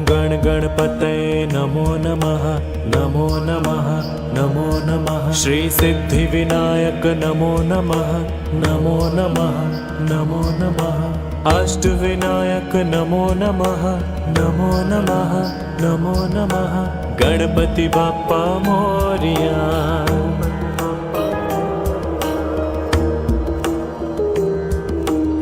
गण गणपतये नमो नमः नमो नमः नमो नमः। श्री सिद्धि विनायक नमो नमः नमो नमः नमो नमः। अष्ट विनायक नमो नमः नमो नमः नमो नमः। गणपति बाप्पा मोरिया।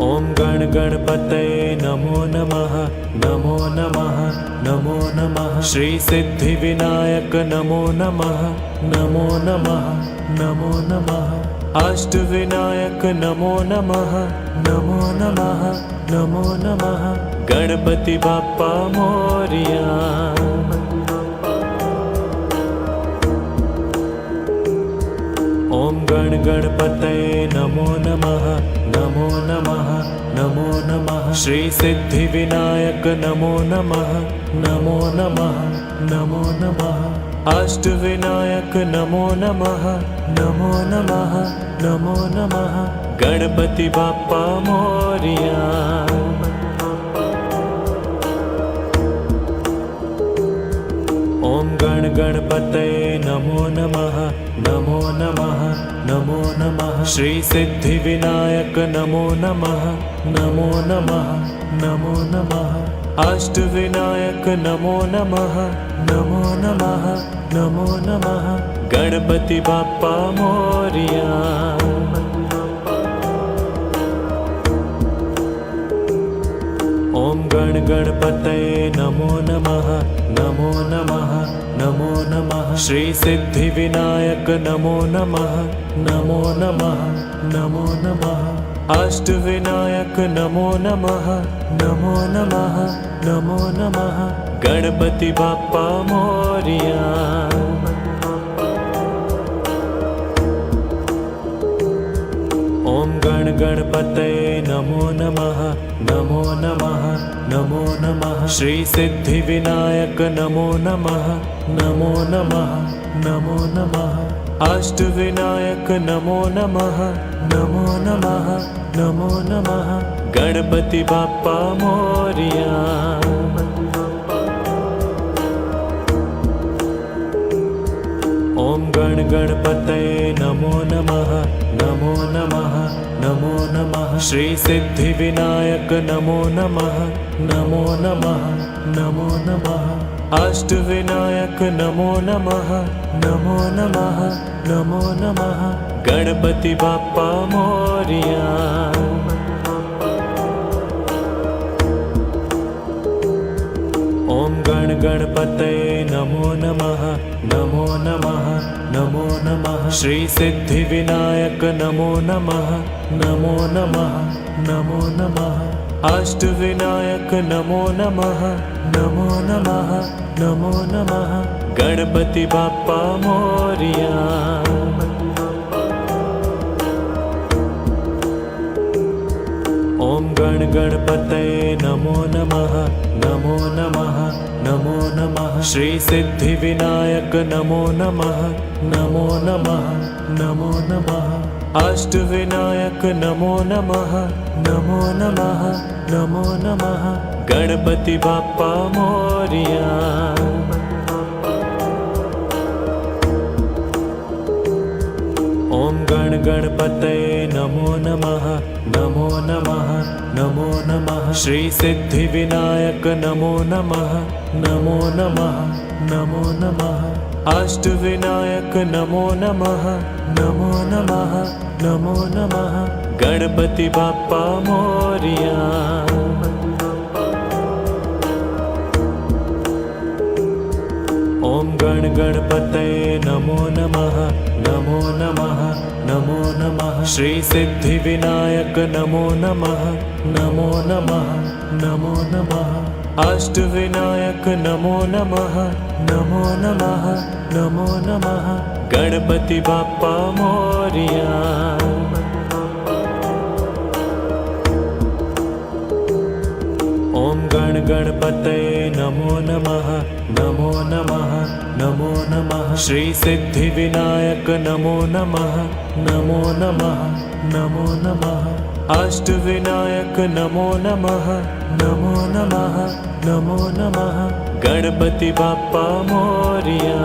ओम गण गणपतये नमो नमः नमो नमः नमो नमः। श्री सिद्धि विनायक नमो नमः नमो नमः नमो नमः। अष्ट विनायक नमो नमः नमो नमः नमो नमः। गणपति बाप्पा मोरिया। ओम गण गणपतये नमो नमः नमो नमः नमो नमः। श्री सिद्धि विनायक नमो नमः नमो नमः नमो नमः। अष्ट विनायक नमो नमः नमो नमः नमो नमः। गणपति बाप्पा मोरिया। ओम गण गणपतये नमो नमः नमो नमः नमो नमः। श्री सिद्धि विनायक नमो नमः नमो नमः नमो नमः। अष्ट विनायक नमो नमः नमो नमः नमो नमः। गणपति बाप्पा मोरिया। ओम गण गणपतये नमो नमः नमो नमः नमो नमः। श्री सिद्धि विनायक नमो नमः नमो नमः नमो नमः। अष्ट विनायक नमो नमः नमो नमः नमो नमः। गणपति बाप्पा मोरिया। ओम गण गणपतये नमो नमः नमो नमः नमो नमः। श्री सिद्धि विनायक नमो नमः नमो नमः नमो नमः। अष्ट विनायक नमो नमः नमो नमः नमो नमः। गणपति बाप्पा मोरिया। ओम गण गणपतये नमो नमः नमो नमः नमो नमः। श्री सिद्धि विनायक नमो नमः नमो नमः नमो नमः। अष्ट विनायक नमो नमः नमो नमः नमो नमः। गणपति बाप्पा मोरिया। ओम गण गणपतये नमो नमः नमो नमः नमो नमः। श्री सिद्धि विनायक नमो नमः नमो नमः नमो नमः। अष्ट विनायक नमो नमः नमो नमः नमो नमः। गणपति बाप्पा मोरिया। ओम गण गणपतये नमो नमः नमो नमः नमो नमः। श्री सिद्धि विनायक नमो नमः नमो नमः नमो नमः। अष्ट विनायक नमो नमः नमो नमः नमो नमः। गणपति बाप्पा मोरिया। ओम गण गणपतये नमो नमः नमो नमः नमो नमः। श्री सिद्धि विनायक नमो नमः नमो नमः नमो नमः। अष्ट विनायक नमो नमः नमो नमः नमो नमः। गणपति बाप्पा मोरिया। ओम गण गणपतये नमो नमः नमो नमः नमो नमः। श्री सिद्धि विनायक नमो नमः नमो नमः नमो नमः। अष्ट विनायक नमो नमः नमो नमः नमो नमः। गणपति बाप्पा मोरिया। ओम गण गणपतये नमो नमः नमो नमः नमो नमः श्री सिद्धि विनायक नमो नमः नमो नमः नमो नमः अष्ट विनायक नमो नमः नमो नमः नमो नमः गणपति बाप्पा मोरिया।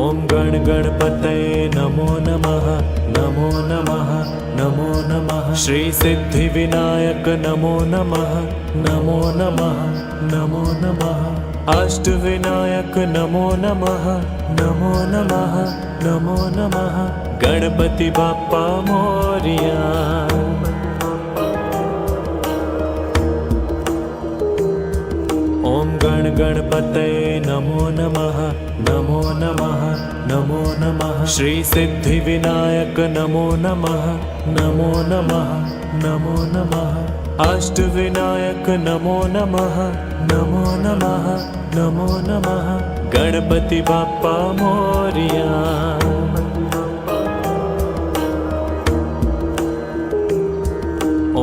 ओम गण गणपतये नमो नमः नमो नमः नमो नमः श्री सिद्धि विनायक नमो नमः नमो नमः नमो नमः अष्ट विनायक नमो नमः नमो नमः नमो नमः गणपति बाप्पा मोरिया। ओम गण गणपतये नमो नमः नमो नमः नमो नमः श्री सिद्धि विनायक नमो नमः नमो नमः नमो नमः अष्ट विनायक नमो नमः नमो नमः नमो नमः गणपति बाप्पा मोरिया।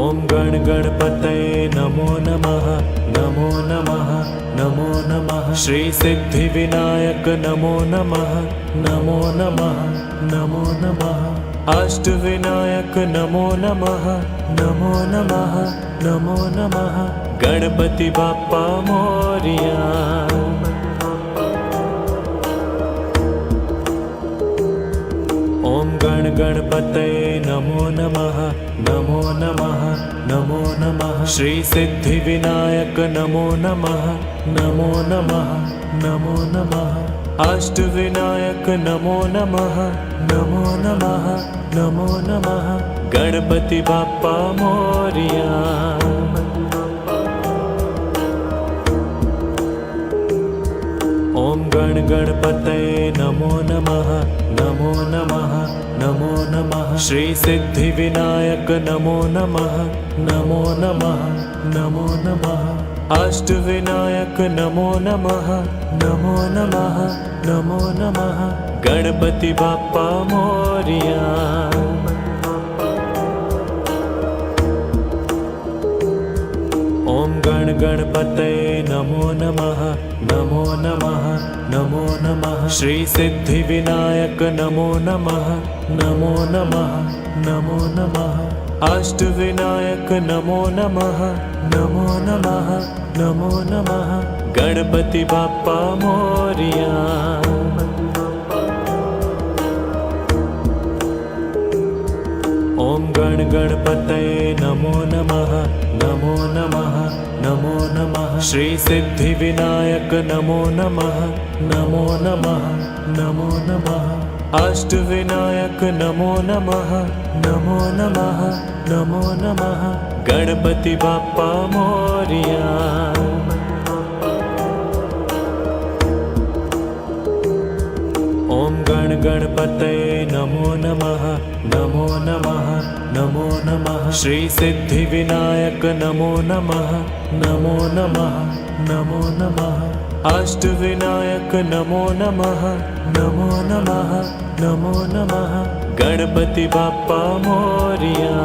ओम गण गणपतये नमो नमः नमो नमः नमो नमः श्री सिद्धि विनायक नमो नमः नमो नमः नमो नमः अष्ट विनायक नमो नमः नमो नमः नमो नमः गणपति बाप्पा मोरिया। ओम गण गणपतये नमो नमः नमो नमः नमो नमः श्री सिद्धि विनायक नमो नमः नमो नमः नमो नमः अष्ट विनायक नमो नमः नमो नमः नमो नमः गणपति बाप्पा मोरिया। ओम गण गणपतये नमो नमः नमो नमः नमो नमः श्री सिद्धि विनायक नमो नमः नमो नमः नमो नमः अष्ट विनायक नमो नमः नमो नमः नमो नमः गणपति बाप्पा मोरिया। ओम गण गणपतये नमो नमः नमो नमः नमो नमः श्री सिद्धि विनायक नमो नमः नमो नमः नमो नमः अष्ट विनायक नमो नमः नमो नमः नमो नमः गणपति बाप्पा मोरिया। ओम गण गणपतये नमो नमः नमो नमः नमो नमः श्री सिद्धि विनायक नमो नमः नमो नमः नमो नमः अष्ट विनायक नमो नमः नमो नमः नमो नमः गणपति बाप्पा मोरिया। ओम गण गणपतये नमो नमः नमो नमः नमो नमः श्री सिद्धि विनायक नमो नमः नमो नमः नमो नमः अष्ट विनायक नमो नमः नमो नमः नमो नमः गणपति बाप्पा मोरिया।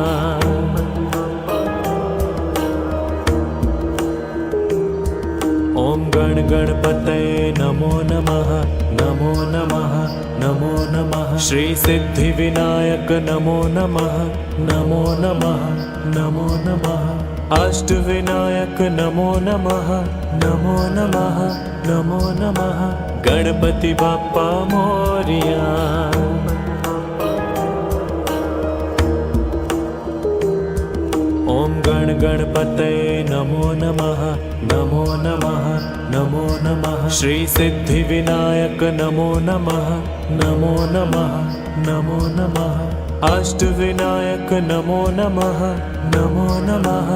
ओम गण गणपतये नमो नमः नमो नमः नमो नमः श्री सिद्धि विनायक नमो नमः नमो नमः नमो नमः अष्ट विनायक नमो नमः नमो नमः नमो नमः गणपति बाप्पा मोरिया। ओम गण गणपतये नमो नमः नमो नमः नमो नमः श्री सिद्धि विनायक नमो नमः नमो नमः नमो नमः अष्ट विनायक नमो नमः नमो नमः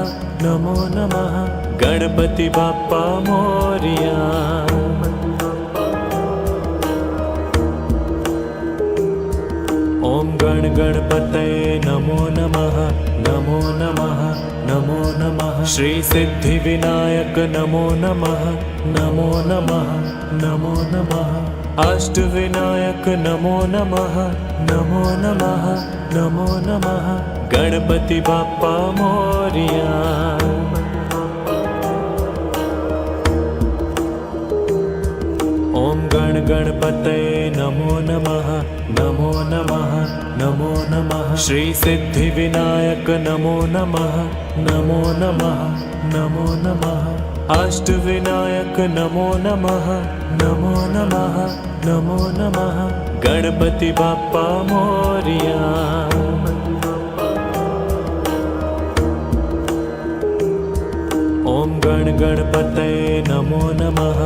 नमो नमः गणपति बाप्पा मोरिया। ओम गण गणपतये नमो नमः नमो नमः नमो नमः श्री सिद्धि विनायक नमो नमः नमो नमः नमो नमः अष्ट विनायक नमो नमः नमो नमः नमो नमः गणपति बाप्पा मोरिया। ओम गण गणपतये नमो नमः, नमो नमः, नमो नमः। श्री सिद्धि विनायक नमो नमः, नमो नमः, नमो नमः। अष्ट विनायक नमो नमः, नमो नमः, नमो नमः। गणपति बाप्पा मोरिया। ओम गण गणपतये नमो नमः,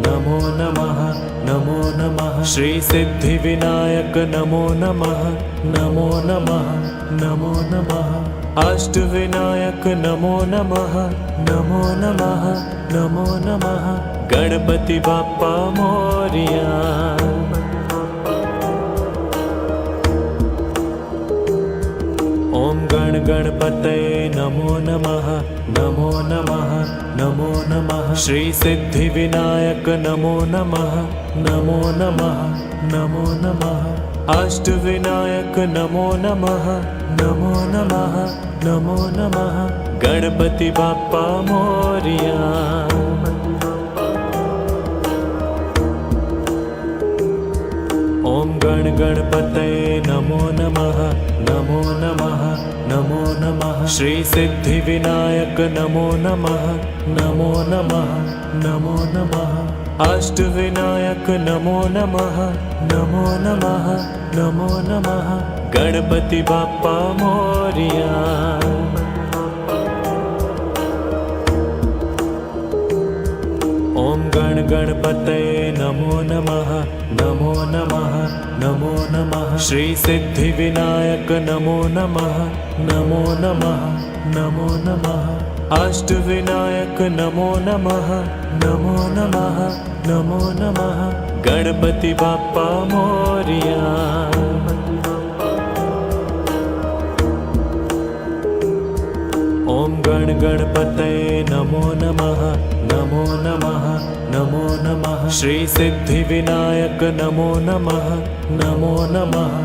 नमो नमः, नमो नमः। श्री सिद्धि विनायक नमो नमः, नमो नमः, नमो नमः। अष्ट विनायक नमो नमः, नमो नमः, नमो नमः। गणपति बाप्पा मोरिया। ओम गण गणपतये नमो नमः, नमो नमः, नमो नमः। श्री सिद्धि विनायक नमो नमः, नमो नमः, नमो नमः। अष्ट विनायक नमो नमः, नमो नमः, नमो नमः। गणपति बाप्पा मोरिया। ओम गण गणपतये नमो नमः, नमो नमः, नमो नमः। श्री सिद्धि विनायक नमो नमः, नमो नमः, नमो नमः। अष्ट विनायक नमो नमः, नमो नमः, नमो नमः। गणपति बाप्पा मोरिया। ओम गण गणपतये नमो नमः, नमो नमः, नमो नमः। श्री सिद्धि विनायक नमो नमः, नमो नमः, नमो नमः। अष्ट विनायक नमो नमः, नमो नमः, नमो नमः। गणपति बाप्पा मोरिया। ओम गण गणपतये नमो नमः, नमो नमः, नमो नमः। श्री सिद्धि विनायक नमो नमः, नमो नमः,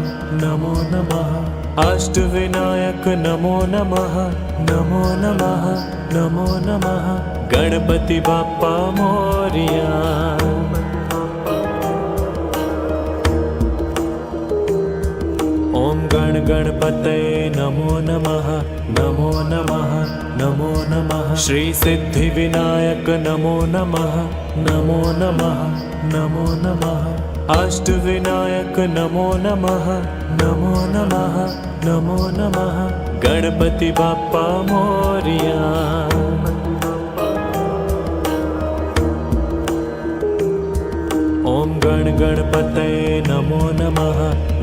नमो नमः। अष्ट विनायक नमो नमः, नमो नमः, नमो नमः। गणपति बाप्पा मोरिया। ओम गण गणपतये नमो नमः, नमो नमः, नमो नमः। श्री सिद्धि विनायक नमो नमः, नमो नमः, नमो नमः। अष्ट विनायक नमो नमः, नमो नमः, नमो नमः। गणपति बाप्पा मोरिया। ओम गण गणपतये नमो नमः,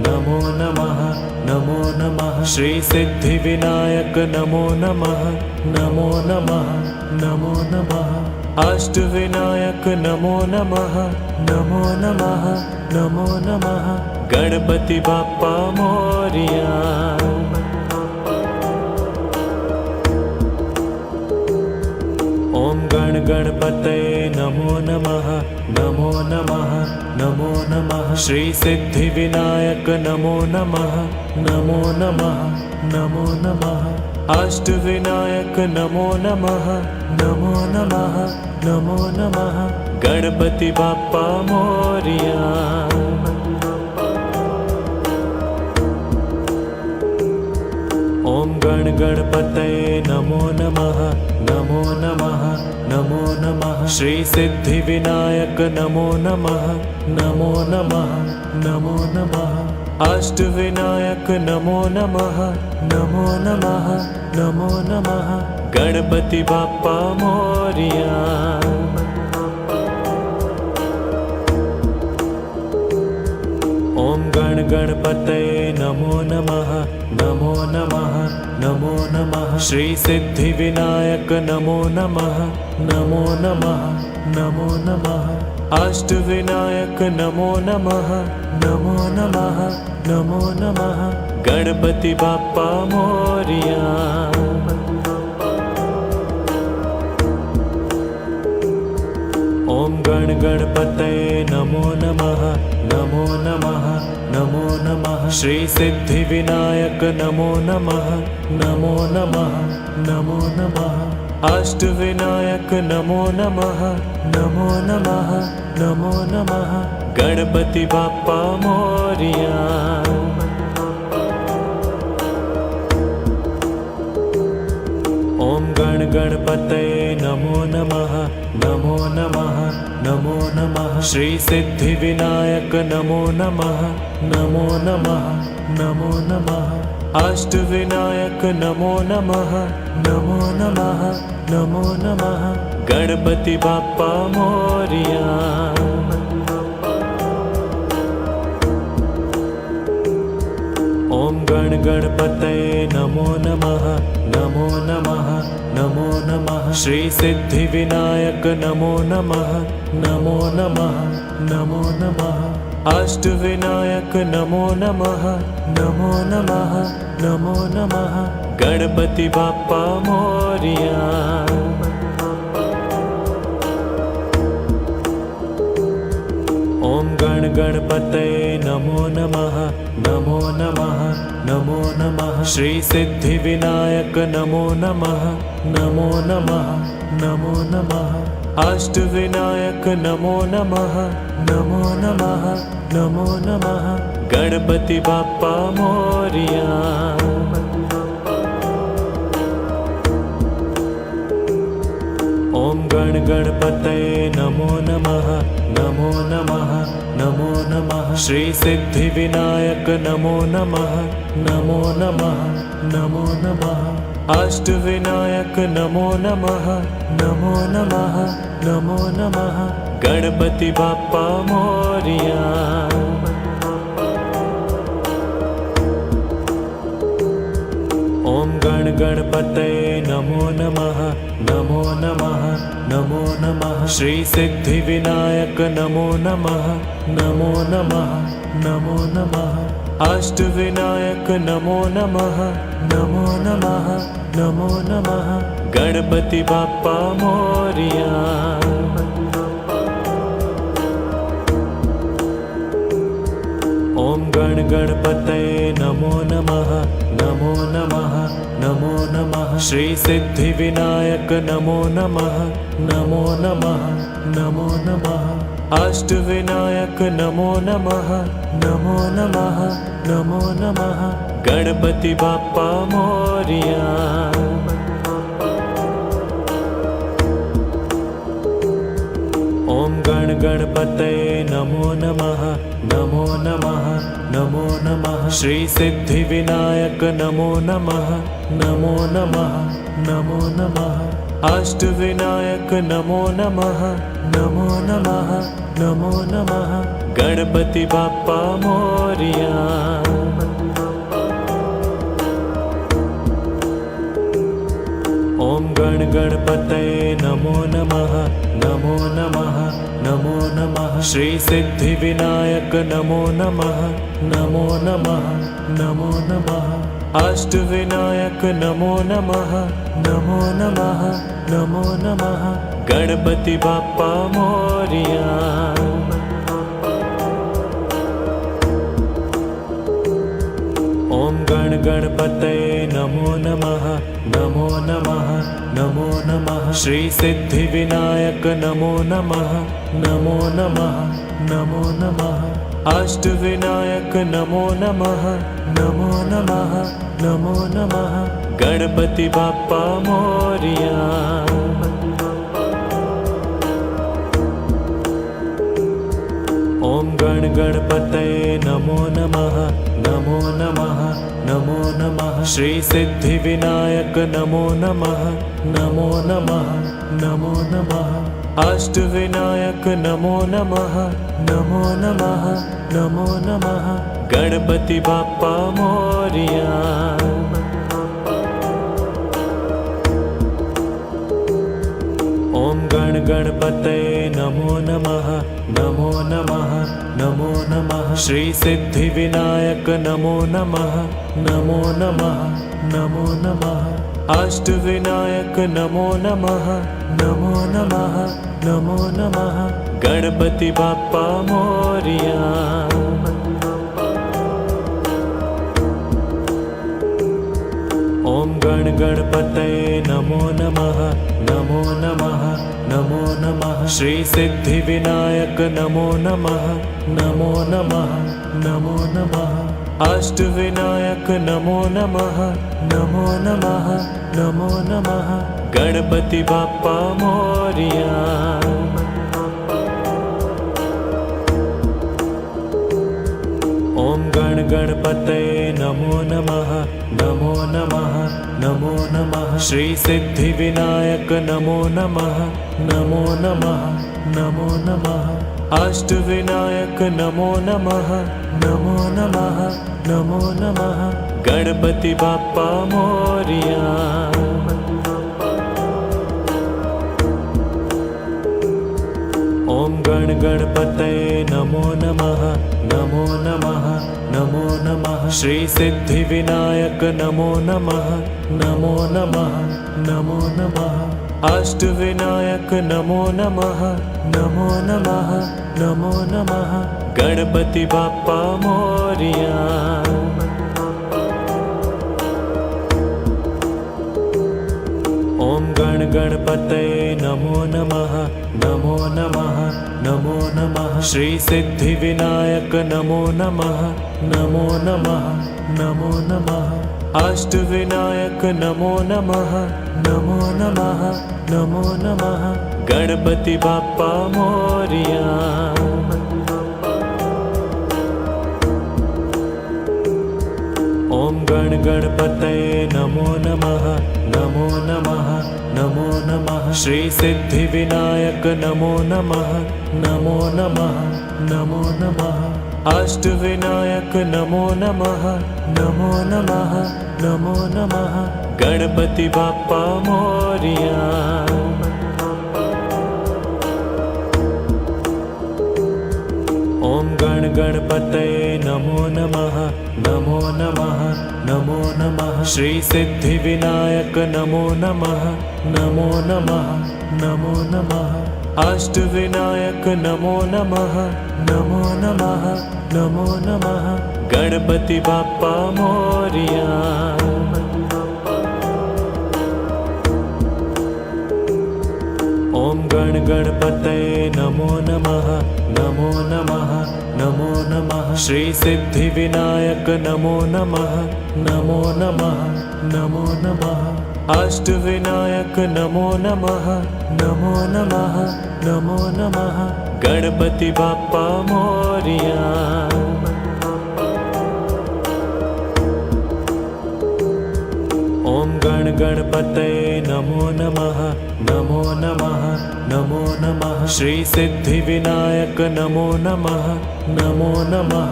नमो नमः, नमो नमः। श्री सिद्धि विनायक नमो नमः, नमो नमः, नमो नमः। अष्ट विनायक नमो नमः, नमो नमः, नमो नमः। गणपति बाप्पा मोरिया। ओम गण गणपतये नमो नमः, नमो नमः, नमो नमः। श्री सिद्धि विनायक नमो नमः, नमो नमः, नमो नमः। अष्ट विनायक नमो नमः, नमो नमः, नमो नमः। गणपति बाप्पा मोरिया। ओम गण गणपतये नमो नमः, नमो नमः, नमो नमः। श्री सिद्धि विनायक नमो नमः, नमो नमः, नमो नमः। अष्ट विनायक नमो नमः, नमो नमः, नमो नमः। गणपति बाप्पा मोरिया। ओम गण गणपतये नमो नमः, नमो नमः, नमो नमः। श्री सिद्धि विनायक नमो नमः, नमो नमः, नमो नमः। अष्ट विनायक नमो नमः, नमो नमः, नमो नमः। गणपति बाप्पा मोरिया। ओम गण गणपतये नमो नमः, नमो नमः, नमो नमः। श्री सिद्धिविनायक नमो नमः नमो नमः नमो नमः अष्टविनायक नमो नमः नमो नमः नमो नमः गणपति बाप्पा मोरिया। ओम गण गणपतये नमो नमः नमो नमः नमो नमः श्री सिद्धिविनायक नमो नमः नमो नमः नमो नमः अष्टविनायक नमो नमः नमो नमः नमो नमः गणपति बाप्पा मोरिया। ओम गण गणपतये नमो नमः नमो नमः नमो नमः श्री सिद्धिविनायक नमो नमः नमो नमः नमो नमः अष्टविनायक नमो नमः नमो नमः नमो नमः गणपति बाप्पा मोरिया। ओम गण गणपतये नमो नमः नमो नमः नमो नमः श्री सिद्धिविनायक नमो नमः नमो नमः नमो नमः अष्टविनायक नमो नमः नमो नमः नमो नमः गणपति बाप्पा मोरिया। ओम गण गणपतये नमो नमः नमो नमः नमो नमः श्री सिद्धिविनायक नमो नमः नमो नमः नमो नमः अष्टविनायक नमो नमः नमो नमः नमो नमः गणपति बाप्पा मोरिया। ओम गण गणपतये नमो नमः नमो नमः नमो नमः श्री सिद्धिविनायक नमो नमः नमो नमः नमो नमः अष्टविनायक नमो नमः नमो नमः नमो नमः गणपति बाप्पा मोरिया। ओम गण गणपतये नमो नमः नमो नमः नमो नमः श्री सिद्धिविनायक नमो नमः नमो नमः नमो नमः अष्टविनायक नमो नमः नमो नमः नमो नमः गणपति बाप्पा मोरिया। ओम गण गणपतये नमो नमः नमो नमः नमो नमः श्री सिद्धिविनायक नमो नमः नमो नमः नमो नमः अष्टविनायक नमो नमः नमो नमः नमो नमः गणपति बाप्पा मोरिया। ओम गण गणपतये नमो नमः नमो नमः नमो नमः श्री सिद्धिविनायक नमो नमः नमो नमः नमो नमः अष्टविनायक नमो नमः नमो नमः नमो नमः गणपति बाप्पा मोरिया। ओम गण गणपतये नमो नमः नमो नमः नमो नमः श्री सिद्धिविनायक नमो नमः नमो नमः नमो नमः अष्टविनायक नमो नमः नमो नमः नमो नमः गणपति बाप्पा मोरिया। ओम गण गणपतये नमो नमः नमो नमः नमो नमः श्री सिद्धिविनायक नमो नमः नमो नमः नमो नमः अष्टविनायक नमो नमः नमो नमः नमो नमः गणपति बाप्पा मोरिया। ओम गण गणपतये नमो नमः नमो नमः नमो नमः श्री सिद्धिविनायक नमो नमः नमो नमः नमो नमः अष्टविनायक नमो नमः नमो नमः नमो नमः गणपति बाप्पा मोरिया। ॐ गण गणपतये नमो नमः नमो नमः नमो नमः श्री सिद्धिविनायक नमो नमः नमो नमः नमो नमः अष्टविनायक नमो नमः नमो नमः नमो नमः गणपति बाप्पा मोरिया। ॐ गण गणपतये नमो नमः नमो नमः नमो नमः श्री सिद्धिविनायक नमो नमः नमो नमः नमो नमः अष्टविनायक नमो नमः नमो नमः नमो नमः गणपति बाप्पा मोरिया। ॐ गण गणपतये नमो नमः नमो नमः नमो नमः श्री सिद्धिविनायक नमो नमः नमो नमः नमो नमः अष्टविनायक नमो नमः नमो नमः नमो नमः गणपति बाप्पा मोरिया। ॐ गण गणपतये नमो नमः नमो नमः नमो नमः श्री सिद्धिविनायक नमो नमः नमो नमः नमो नमः अष्टविनायक नमो नमः नमो नमः नमो नमः गणपति बाप्पा मोरिया। ॐ गण गणपतये नमो नमः नमो नमः नमो नमः श्री सिद्धिविनायक नमो नमः नमो नमः नमो नमः अष्टविनायक नमो नमः नमो नमः नमो नमः गणपति बाप्पा मोरिया। ॐ गण गणपतये नमो नमः नमो नमः नमो नमः श्री सिद्धिविनायक नमो नमः नमो नमः नमो नमः अष्टविनायक नमो नमः नमो नमः नमो नमः गणपति बाप्पा मोरिया। ॐ गण गणपतये नमो नमः नमो नमः नमो नमः श्री सिद्धिविनायक नमो नमः नमो नमः नमो नमः अष्टविनायक नमो नमः नमो नमः नमो नमः गणपति बाप्पा मोरिया। ॐ गण गणपतये नमो नमः नमो नमः नमो नमः श्री सिद्धिविनायक नमो नमः नमो नमः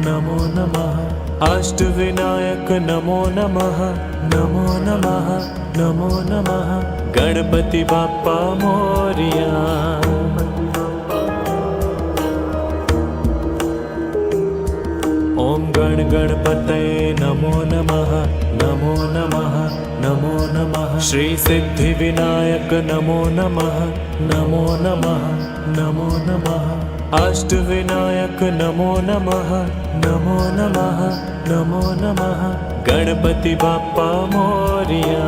नमो नमः अष्टविनायक नमो नमः नमो नमः नमो नमः गणपति बाप्पा मोरिया। ॐ गण गणपतये नमो नमः नमो नमः नमो नमः श्री सिद्धिविनायक नमो नमः नमो नमः नमो नमः अष्टविनायक नमो नमः नमो नमः नमो नमः गणपति बाप्पा मोरिया।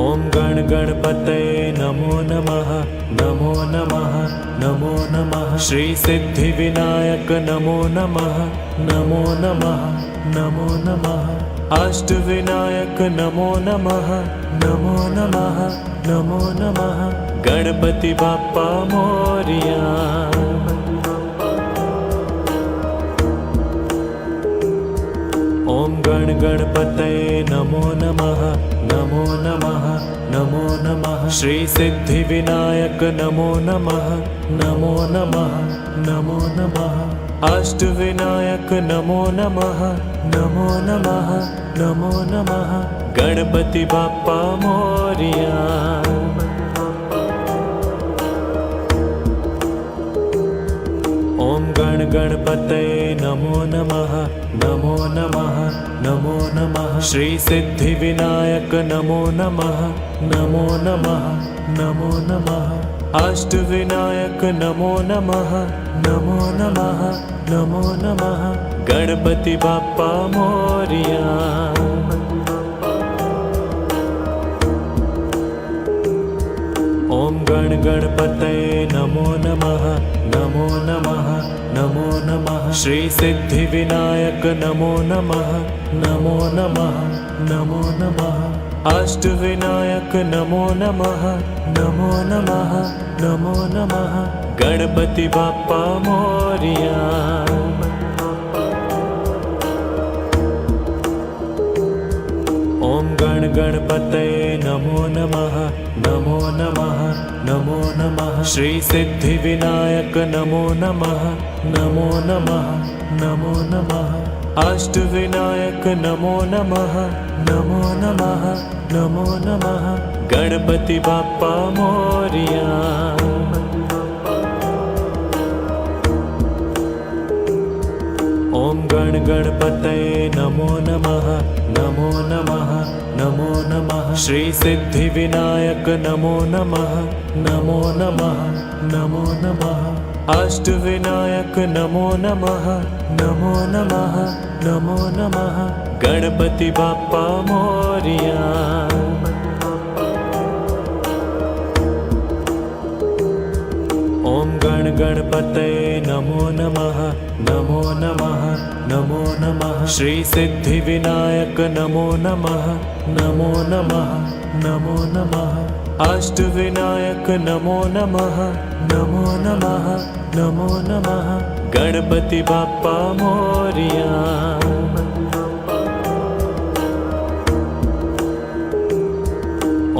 ॐ गण गणपतये नमो नमः नमो नमः नमो नमः श्री सिद्धिविनायक नमो नमः नमो नमः नमो नमः अष्टविनायक नमो नमः नमो नमः नमो नमः गणपति बाप्पा मोरिया। ॐ गण गणपतये नमो नमः नमो नमः नमो नमः श्री सिद्धिविनायक नमो नमः नमो नमः नमो नमः अष्टविनायक नमो नमः नमो नमः नमो नमः गणपति बाप्पा मोरिया। ॐ गण गणपतये नमो नमः नमो नमः नमो नमः श्री सिद्धिविनायक नमो नमः नमो नमः नमो नमः अष्टविनायक नमो नमः नमो नमः नमो नमः गणपति बाप्पा मोरया। ओम गण गणपतये नमो नमः नमो नमः नमो नमः श्री सिद्धि विनायक नमो नमः नमो नमः नमो नमः अष्टविनायक नमो नमः नमो नमः नमो नमः गणपति बाप्पा मोरया। ओम गण गणपतये नमो नमः नमो नमः नमो नमः श्री सिद्धि विनायक नमो नमः नमो नमः नमो नमः अष्टविनायक नमो नमः नमो नमः नमो नमः गणपति बाप्पा मोरया। ओम गण गणपतये नमो नमः नमो नमः नमो नमः श्री सिद्धि विनायक नमो नमः नमो नमः नमो नमः अष्टविनायक नमो नमः नमो नमः नमो नमः गणपति बाप्पा मोरया। ओम गण गणपतये नमो नमः नमो नमः नमो नमः श्री सिद्धि विनायक नमो नमः नमो नमः नमो नमः अष्टविनायक नमो नमः नमो नमः नमो नमः गणपति बाप्पा मोरया।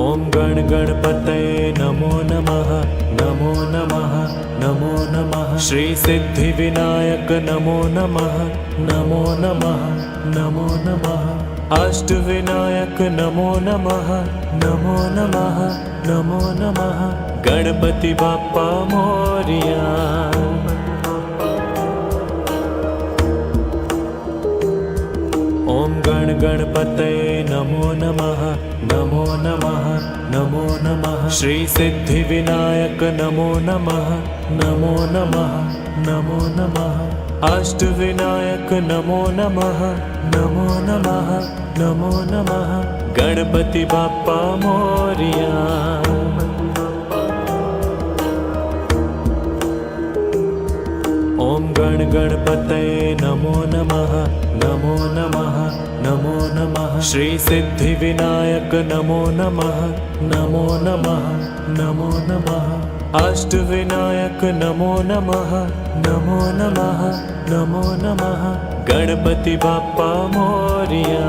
ओम गण गणपतये नमो नमः नमो नमः नमो नमः श्री सिद्धि विनायक नमो नमः नमो नमः नमो नमः अष्टविनायक नमो नमः नमो नमः नमो नमः गणपति बाप्पा मोरया। ओम गण गणपतये नमो नमः नमो नमः नमो नमः श्री सिद्धि विनायक नमो नमः नमो नमः नमो नमः अष्टविनायक नमो नमः नमो नमः नमो नमः गणपति बाप्पा मोरया। ओम गण गणपतये नमो नमः नमो नमः नमो नमः श्री सिद्धि विनायक नमो नमः नमो नमः नमो नमः अष्टविनायक नमो नमः नमो नमः नमो नमः गणपति बाप्पा मोरया।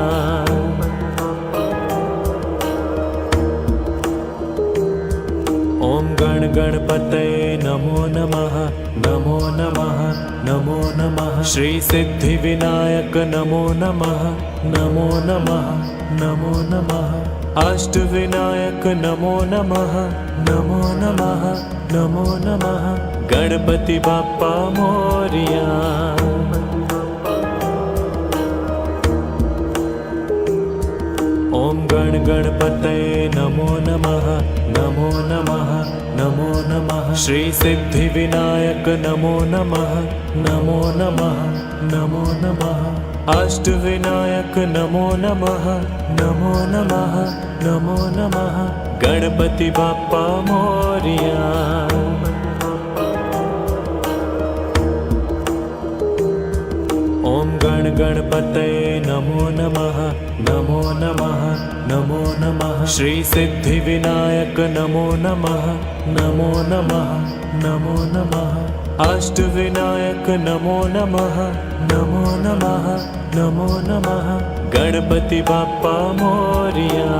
ओम गण गणपतये नमो नमः नमो नमः नमो नमः श्री सिद्धि विनायक नमो नमः नमो नमः नमो नमः अष्टविनायक नमो नमः नमो नमः नमो नमः गणपति बाप्पा मोरया। ओम गण गणपतये नमो नमः नमो नमः नमो नमः श्री सिद्धि विनायक नमो नमः नमो नमः नमो नमः अष्टविनायक नमो नमः नमो नमः नमो नमः गणपति बाप्पा मोरया। ओम गण गणपतये नमो नमः नमो नमः नमो नमः श्री सिद्धि विनायक नमो नमः नमो नमः नमो नमः अष्टविनायक नमो नमः नमो नमः नमो नमः गणपति बाप्पा मोरया।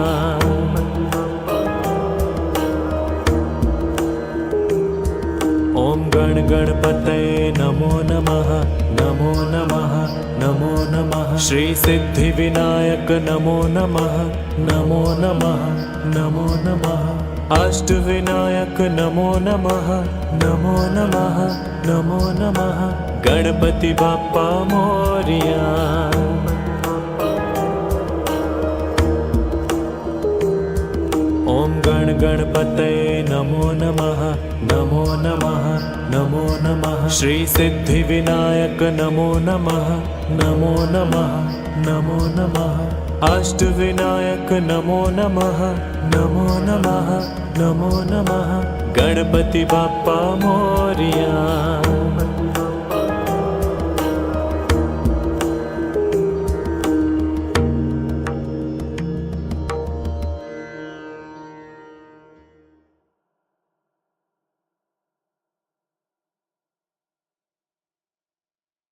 ओम गण गणपतये नमो नमः नमो नमः नमो नमः श्री सिद्धि विनायक नमो नमः नमो नमः नमो नमः अष्टविनायक नमो नमः नमो नमः नमो नमः गणपति बाप्पा मोरया। ओम गण गणपतये नमो नमः श्री सिद्धि विनायक नमो नमः नमो नमः नमो नमः अष्ट विनायक नमो नमः नमो नमः नमो नमः गणपति बाप्पा मोरया।